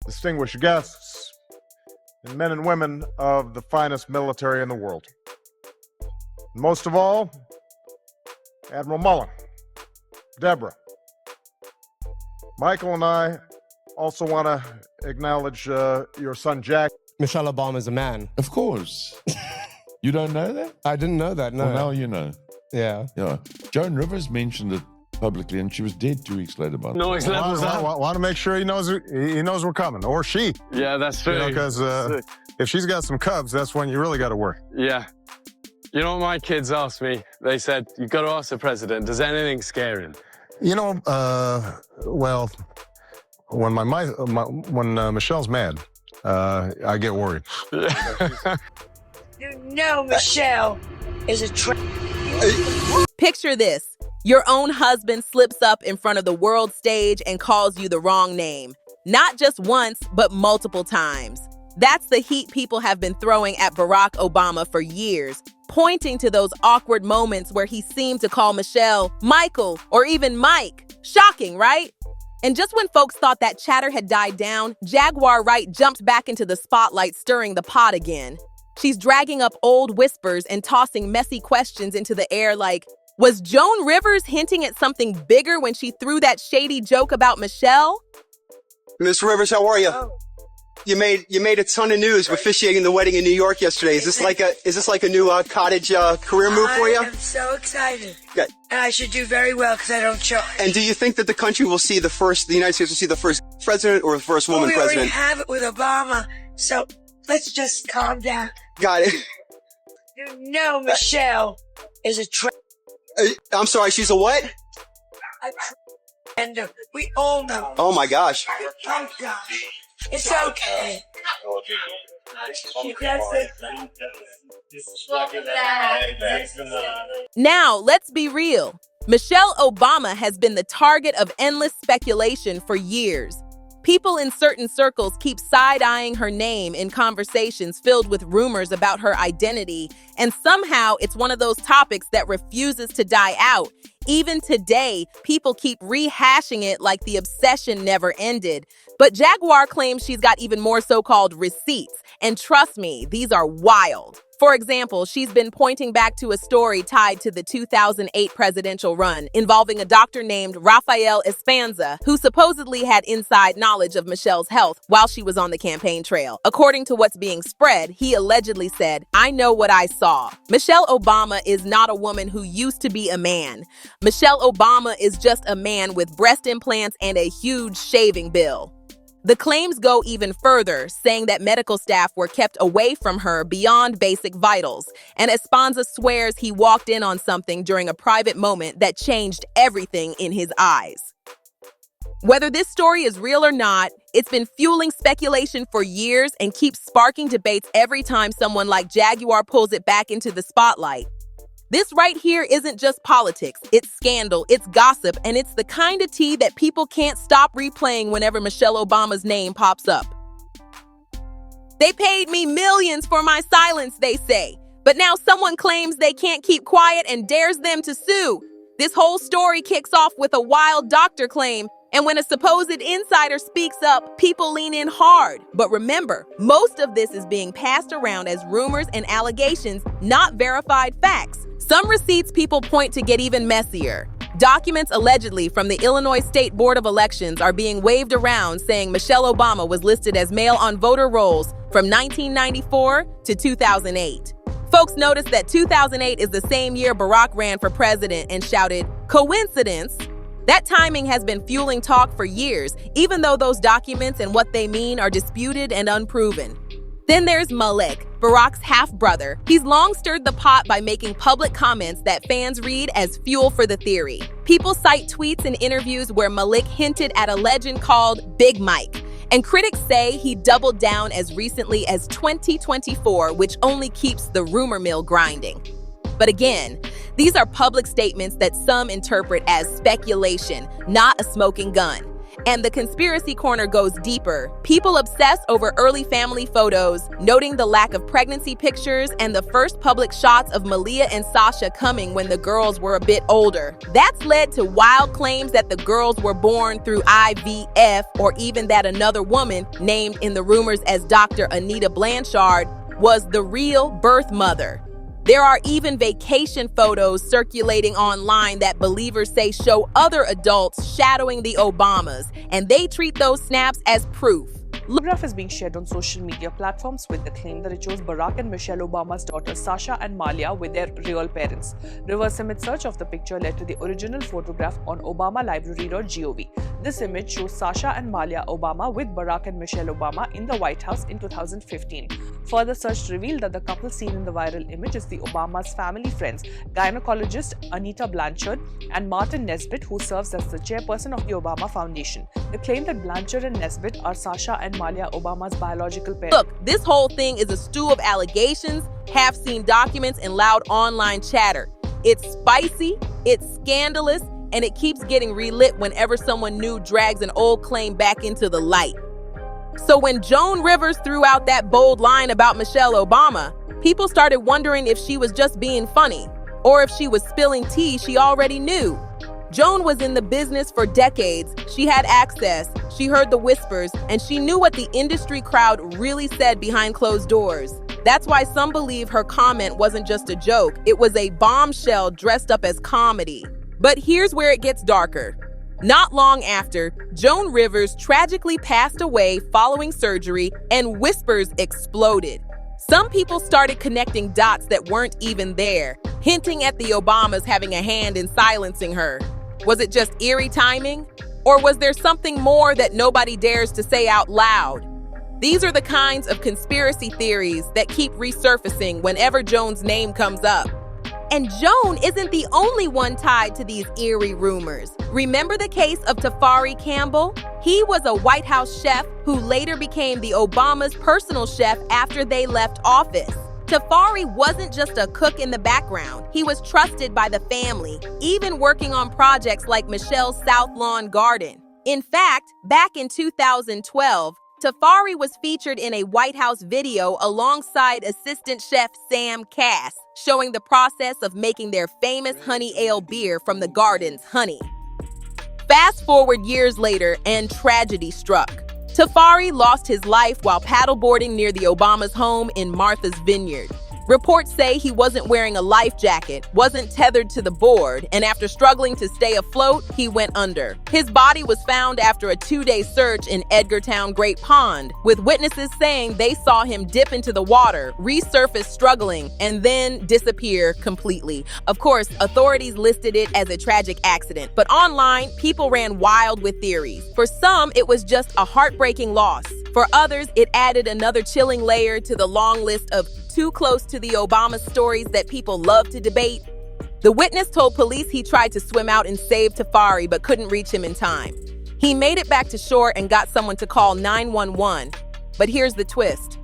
distinguished guests, and men and women of the finest military in the world. And most of all, Admiral Mullen, Deborah, Michael, and I also want to acknowledge your son, Jack. Michelle Obama's a man. Of course. You don't know that? I didn't know that, no. Well, now you know. Yeah. Yeah. Joan Rivers mentioned it publicly, and she was dead 2 weeks later. By the way. Noise levels up. Want to make sure he knows we're coming, or she. Yeah, that's true. Because if she's got some cubs, that's when you really got to worry. Yeah. You know what my kids asked me? They said, you've got to ask the president, does anything scare him? You know, well, when when Michelle's mad, I get worried. You know Michelle is a Picture this. Your own husband slips up in front of the world stage and calls you the wrong name. Not just once, but multiple times. That's the heat people have been throwing at Barack Obama for years, pointing to those awkward moments where he seemed to call Michelle Michael or even Mike. Shocking, right? And just when folks thought that chatter had died down, Jaguar Wright jumped back into the spotlight, stirring the pot again. She's dragging up old whispers and tossing messy questions into the air like, was Joan Rivers hinting at something bigger when she threw that shady joke about Michelle? Miss Rivers, how are you? Oh. You made a ton of news officiating the wedding in New York yesterday. Is this like a new cottage career move for you? I'm so excited. Okay. And I should do very well because I don't charge. And do you think that the country will see the United States will see the first president or the first woman we president? already have it with Obama, so let's just calm down. Got it. You know Michelle is a I'm sorry, she's a what? and we all know. Oh my gosh. Oh gosh. It's okay. Now, let's be real. Michelle Obama has been the target of endless speculation for years. People in certain circles keep side-eyeing her name in conversations filled with rumors about her identity, and somehow it's one of those topics that refuses to die out. Even today, people keep rehashing it like the obsession never ended. But Jaguar claims she's got even more so-called receipts, and trust me, these are wild. For example, she's been pointing back to a story tied to the 2008 presidential run involving a doctor named Rafael Espanza, who supposedly had inside knowledge of Michelle's health while she was on the campaign trail. According to what's being spread, he allegedly said, "I know what I saw." Michelle Obama is not a woman who used to be a man. Michelle Obama is just a man with breast implants and a huge shaving bill. The claims go even further, saying that medical staff were kept away from her beyond basic vitals, and Espanza swears he walked in on something during a private moment that changed everything in his eyes. Whether this story is real or not, it's been fueling speculation for years and keeps sparking debates every time someone like Jaguar pulls it back into the spotlight. This right here isn't just politics, it's scandal, it's gossip, and it's the kind of tea that people can't stop replaying whenever Michelle Obama's name pops up. They paid me millions for my silence, they say. But now someone claims they can't keep quiet and dares them to sue. This whole story kicks off with a wild doctor claim, and when a supposed insider speaks up, people lean in hard. But remember, most of this is being passed around as rumors and allegations, not verified facts. Some receipts people point to get even messier. Documents allegedly from the Illinois State Board of Elections are being waved around saying Michelle Obama was listed as male on voter rolls from 1994 to 2008. Folks noticed that 2008 is the same year Barack ran for president and shouted, "Coincidence?" That timing has been fueling talk for years, even though those documents and what they mean are disputed and unproven. Then there's Malik, Barack's half-brother. He's long stirred the pot by making public comments that fans read as fuel for the theory. People cite tweets and interviews where Malik hinted at a legend called Big Mike, and critics say he doubled down as recently as 2024, which only keeps the rumor mill grinding. But again, these are public statements that some interpret as speculation, not a smoking gun. And the conspiracy corner goes deeper. People obsess over early family photos, noting the lack of pregnancy pictures and the first public shots of Malia and Sasha coming when the girls were a bit older. That's led to wild claims that the girls were born through IVF, or even that another woman, named in the rumors as Dr. Anita Blanchard, was the real birth mother. There are even vacation photos circulating online that believers say show other adults shadowing the Obamas, and they treat those snaps as proof. Photograph is being shared on social media platforms with the claim that it shows Barack and Michelle Obama's daughters Sasha and Malia with their real parents. Reverse image search of the picture led to the original photograph on ObamaLibrary.gov. This image shows Sasha and Malia Obama with Barack and Michelle Obama in the White House in 2015. Further search revealed that the couple seen in the viral image is the Obama's family friends, gynecologist Anita Blanchard and Martin Nesbitt, who serves as the chairperson of the Obama Foundation. The claim that Blanchard and Nesbitt are Sasha and Malia Obama's biological parents. Look, this whole thing is a stew of allegations, half-seen documents, and loud online chatter. It's spicy, it's scandalous, and it keeps getting relit whenever someone new drags an old claim back into the light. So when Joan Rivers threw out that bold line about Michelle Obama, people started wondering if she was just being funny, or if she was spilling tea she already knew. Joan was in the business for decades. She had access, she heard the whispers, and she knew what the industry crowd really said behind closed doors. That's why some believe her comment wasn't just a joke, it was a bombshell dressed up as comedy. But here's where it gets darker. Not long after, Joan Rivers tragically passed away following surgery, and whispers exploded. Some people started connecting dots that weren't even there, hinting at the Obamas having a hand in silencing her. Was it just eerie timing? Or was there something more that nobody dares to say out loud? These are the kinds of conspiracy theories that keep resurfacing whenever Joan's name comes up. And Joan isn't the only one tied to these eerie rumors. Remember the case of Tafari Campbell? He was a White House chef who later became the Obama's personal chef after they left office. Tafari wasn't just a cook in the background. He was trusted by the family, even working on projects like Michelle's South Lawn Garden. In fact, back in 2012, Tafari was featured in a White House video alongside assistant chef Sam Cass, showing the process of making their famous honey ale beer from the garden's honey. Fast forward years later, and tragedy struck. Tafari lost his life while paddleboarding near the Obama's home in Martha's Vineyard. Reports say he wasn't wearing a life jacket, wasn't tethered to the board, and after struggling to stay afloat, he went under. His body was found after a 2-day search in Edgartown Great Pond, with witnesses saying they saw him dip into the water, resurface struggling, and then disappear completely. Of course, authorities listed it as a tragic accident, but online, people ran wild with theories. For some, it was just a heartbreaking loss. For others, it added another chilling layer to the long list of too close to the Obama stories that people love to debate. The witness told police he tried to swim out and save Tafari but couldn't reach him in time. He made it back to shore and got someone to call 911. But here's the twist.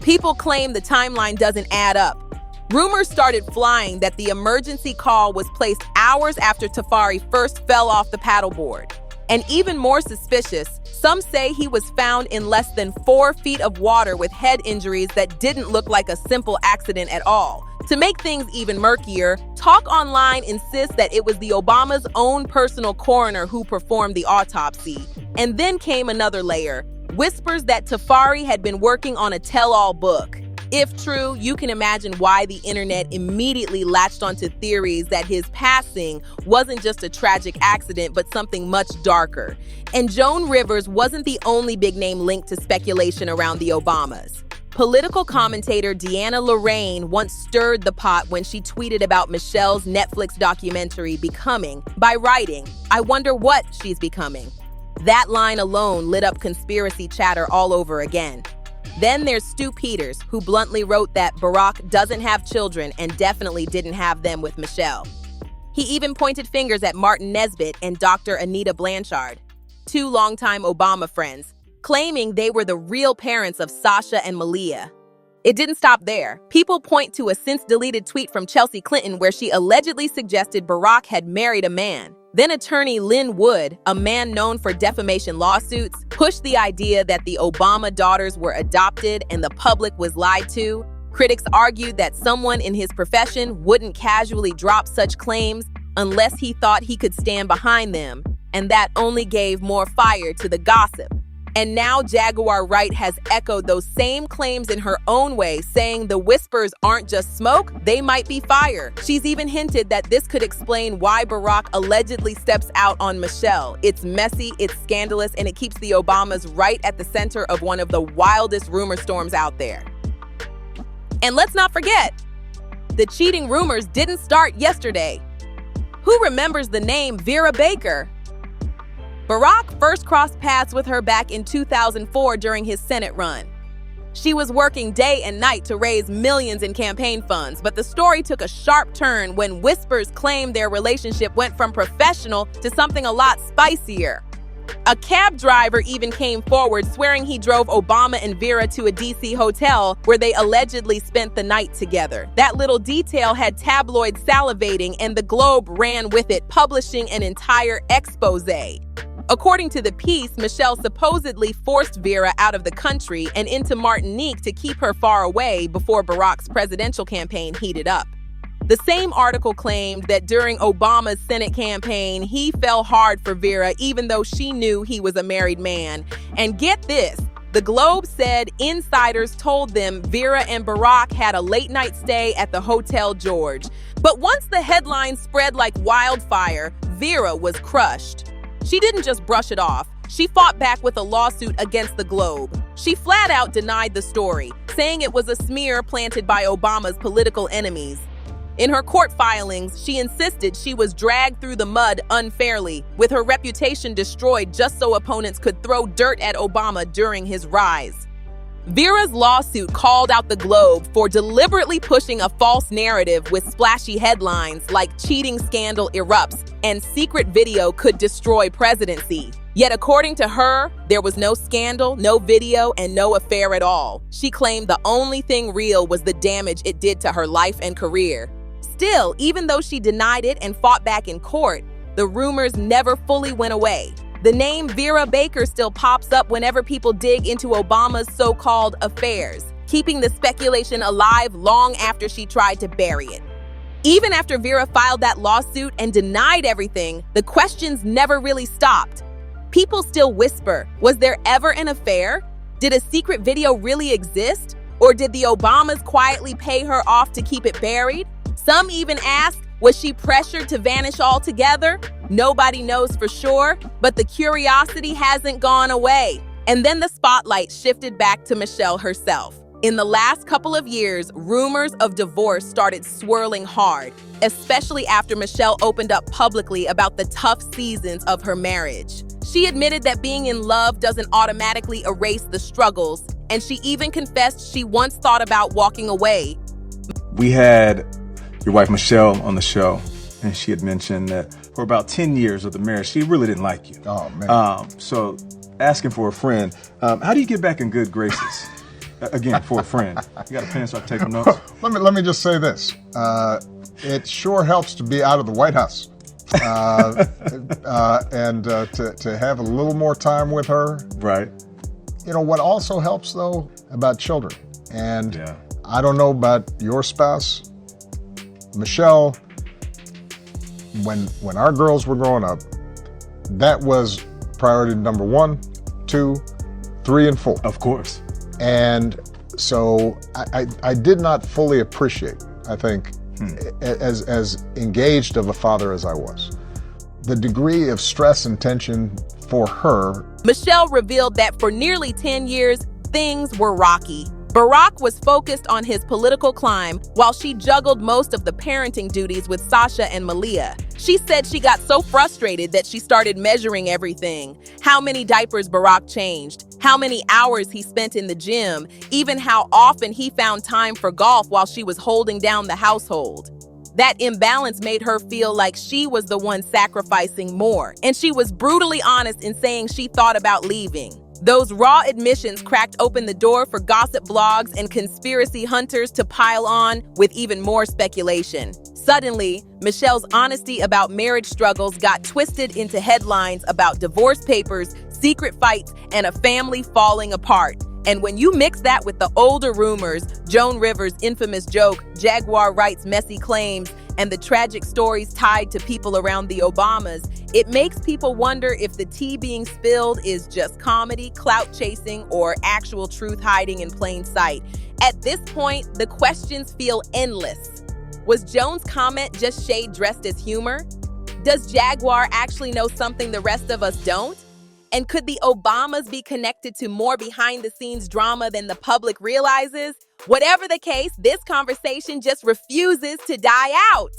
People claim the timeline doesn't add up. Rumors started flying that the emergency call was placed hours after Tafari first fell off the paddleboard. And even more suspicious, some say he was found in less than 4 feet of water with head injuries that didn't look like a simple accident at all. To make things even murkier, Talk Online insists that it was the Obama's own personal coroner who performed the autopsy. And then came another layer, whispers that Tafari had been working on a tell-all book. If true, you can imagine why the internet immediately latched onto theories that his passing wasn't just a tragic accident, but something much darker. And Joan Rivers wasn't the only big name linked to speculation around the Obamas. Political commentator Deanna Lorraine once stirred the pot when she tweeted about Michelle's Netflix documentary Becoming by writing, "I wonder what she's becoming." That line alone lit up conspiracy chatter all over again. Then there's Stu Peters, who bluntly wrote that Barack doesn't have children and definitely didn't have them with Michelle. He even pointed fingers at Martin Nesbitt and Dr. Anita Blanchard, 2 longtime Obama friends, claiming they were the real parents of Sasha and Malia. It didn't stop there. People point to a since-deleted tweet from Chelsea Clinton where she allegedly suggested Barack had married a man. Then attorney Lynn Wood, a man known for defamation lawsuits, pushed the idea that the Obama daughters were adopted and the public was lied to. Critics argued that someone in his profession wouldn't casually drop such claims unless he thought he could stand behind them, and that only gave more fire to the gossip. And now Jaguar Wright has echoed those same claims in her own way, saying the whispers aren't just smoke, they might be fire. She's even hinted that this could explain why Barack allegedly steps out on Michelle. It's messy, it's scandalous, and it keeps the Obamas right at the center of one of the wildest rumor storms out there. And let's not forget, the cheating rumors didn't start yesterday. Who remembers the name Vera Baker? Barack first crossed paths with her back in 2004 during his Senate run. She was working day and night to raise millions in campaign funds, but the story took a sharp turn when whispers claimed their relationship went from professional to something a lot spicier. A cab driver even came forward swearing he drove Obama and Vera to a D.C. hotel where they allegedly spent the night together. That little detail had tabloids salivating, and the Globe ran with it, publishing an entire expose. According to the piece, Michelle supposedly forced Vera out of the country and into Martinique to keep her far away before Barack's presidential campaign heated up. The same article claimed that during Obama's Senate campaign, he fell hard for Vera even though she knew he was a married man. And get this, the Globe said insiders told them Vera and Barack had a late-night stay at the Hotel George. But once the headlines spread like wildfire, Vera was crushed. She didn't just brush it off. She fought back with a lawsuit against the Globe. She flat out denied the story, saying it was a smear planted by Obama's political enemies. In her court filings, she insisted she was dragged through the mud unfairly, with her reputation destroyed just so opponents could throw dirt at Obama during his rise. Vera's lawsuit called out the Globe for deliberately pushing a false narrative with splashy headlines like cheating scandal erupts and secret video could destroy presidency. Yet according to her, there was no scandal, no video, and no affair at all. She claimed the only thing real was the damage it did to her life and career. Still, even though she denied it and fought back in court, the rumors never fully went away. The name Vera Baker still pops up whenever people dig into Obama's so-called affairs, keeping the speculation alive long after she tried to bury it. Even after Vera filed that lawsuit and denied everything, the questions never really stopped. People still whisper, was there ever an affair? Did a secret video really exist? Or did the Obamas quietly pay her off to keep it buried? Some even ask, was she pressured to vanish altogether? Nobody knows for sure, but the curiosity hasn't gone away. And then the spotlight shifted back to Michelle herself. In the last couple of years, rumors of divorce started swirling hard, especially after Michelle opened up publicly about the tough seasons of her marriage. She admitted that being in love doesn't automatically erase the struggles, and she even confessed she once thought about walking away. We had your wife Michelle on the show, and she had mentioned that for about 10 years of the marriage, she really didn't like you. Oh, man. So asking for a friend, how do you get back in good graces? Again, for a friend. You got a pen so I can take some notes? Let me just say this. It sure helps to be out of the White House. And to have a little more time with her. Right. You know, what also helps, though, about children. And Yeah. I don't know about your spouse, Michelle, when our girls were growing up, that was priority number 1, 2, 3, and 4. Of course. And so I did not fully appreciate, I think, as engaged of a father as I was, the degree of stress and tension for her. Michelle revealed that for nearly 10 years, things were rocky. Barack was focused on his political climb while she juggled most of the parenting duties with Sasha and Malia. She said she got so frustrated that she started measuring everything. How many diapers Barack changed, how many hours he spent in the gym, even how often he found time for golf while she was holding down the household. That imbalance made her feel like she was the one sacrificing more, and she was brutally honest in saying she thought about leaving. Those raw admissions cracked open the door for gossip blogs and conspiracy hunters to pile on with even more speculation. Suddenly, Michelle's honesty about marriage struggles got twisted into headlines about divorce papers, secret fights, and a family falling apart. And when you mix that with the older rumors, Joan Rivers' infamous joke, Jaguar Wright's messy claims, and the tragic stories tied to people around the Obamas, it makes people wonder if the tea being spilled is just comedy, clout chasing, or actual truth hiding in plain sight. At this point, the questions feel endless. Was Joan's comment just shade dressed as humor? Does Jaguar actually know something the rest of us don't? And could the Obamas be connected to more behind-the-scenes drama than the public realizes? Whatever the case, this conversation just refuses to die out.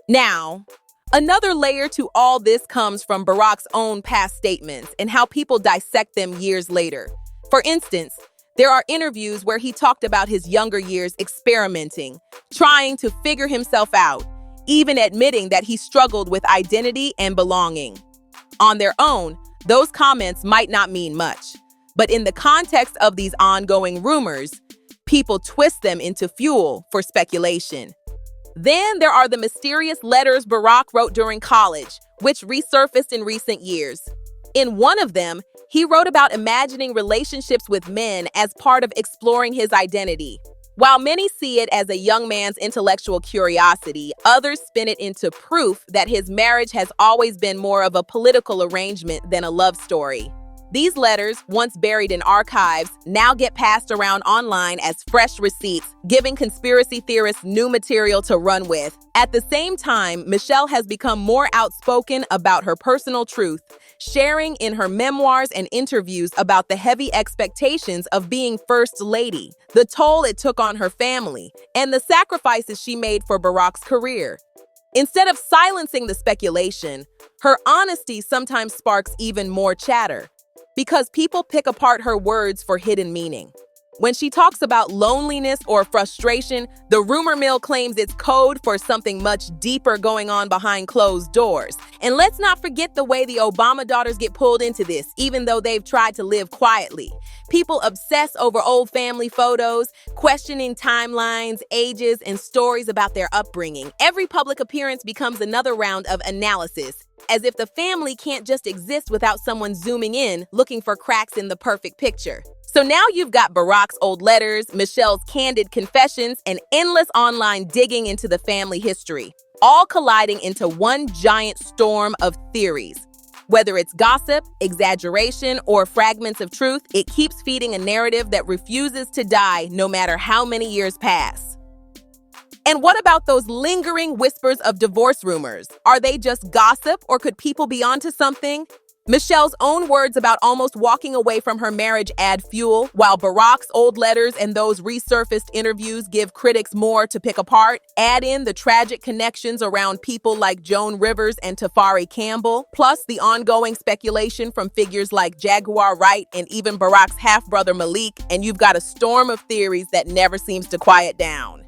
Now, another layer to all this comes from Barack's own past statements and how people dissect them years later. For instance, there are interviews where he talked about his younger years experimenting, trying to figure himself out, even admitting that he struggled with identity and belonging. On their own, those comments might not mean much, but in the context of these ongoing rumors, people twist them into fuel for speculation. Then there are the mysterious letters Barack wrote during college, which resurfaced in recent years. In one of them, he wrote about imagining relationships with men as part of exploring his identity. While many see it as a young man's intellectual curiosity, others spin it into proof that his marriage has always been more of a political arrangement than a love story. These letters, once buried in archives, now get passed around online as fresh receipts, giving conspiracy theorists new material to run with. At the same time, Michelle has become more outspoken about her personal truth, sharing in her memoirs and interviews about the heavy expectations of being First Lady, the toll it took on her family, and the sacrifices she made for Barack's career. Instead of silencing the speculation, her honesty sometimes sparks even more chatter, because people pick apart her words for hidden meaning. When she talks about loneliness or frustration, the rumor mill claims it's code for something much deeper going on behind closed doors. And let's not forget the way the Obama daughters get pulled into this, even though they've tried to live quietly. People obsess over old family photos, questioning timelines, ages, and stories about their upbringing. Every public appearance becomes another round of analysis, as if the family can't just exist without someone zooming in, looking for cracks in the perfect picture. So now you've got Barack's old letters, Michelle's candid confessions, and endless online digging into the family history, all colliding into one giant storm of theories. Whether it's gossip, exaggeration, or fragments of truth, it keeps feeding a narrative that refuses to die no matter how many years pass. And what about those lingering whispers of divorce rumors? Are they just gossip, or could people be onto something? Michelle's own words about almost walking away from her marriage add fuel, while Barack's old letters and those resurfaced interviews give critics more to pick apart. Add in the tragic connections around people like Joan Rivers and Tafari Campbell, plus the ongoing speculation from figures like Jaguar Wright and even Barack's half-brother Malik, and you've got a storm of theories that never seems to quiet down.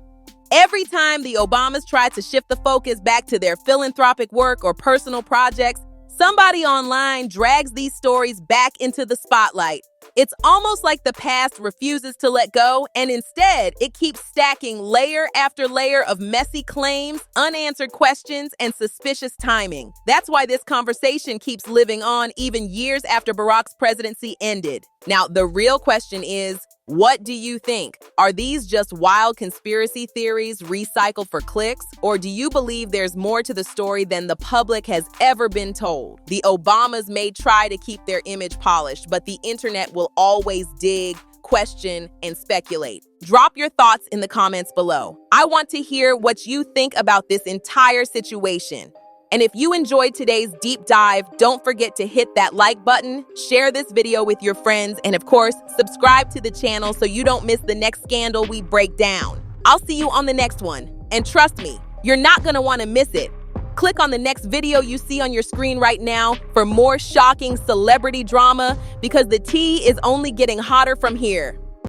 Every time the Obamas try to shift the focus back to their philanthropic work or personal projects, somebody online drags these stories back into the spotlight. It's almost like the past refuses to let go, and instead, it keeps stacking layer after layer of messy claims, unanswered questions, and suspicious timing. That's why this conversation keeps living on even years after Barack's presidency ended. Now, the real question is, what do you think? Are these just wild conspiracy theories recycled for clicks? Or do you believe there's more to the story than the public has ever been told? The Obamas may try to keep their image polished, but the internet will always dig, question, and speculate. Drop your thoughts in the comments below. I want to hear what you think about this entire situation. And if you enjoyed today's deep dive, don't forget to hit that like button, share this video with your friends, and of course, subscribe to the channel so you don't miss the next scandal we break down. I'll see you on the next one. And trust me, you're not gonna wanna miss it. Click on the next video you see on your screen right now for more shocking celebrity drama, because the tea is only getting hotter from here.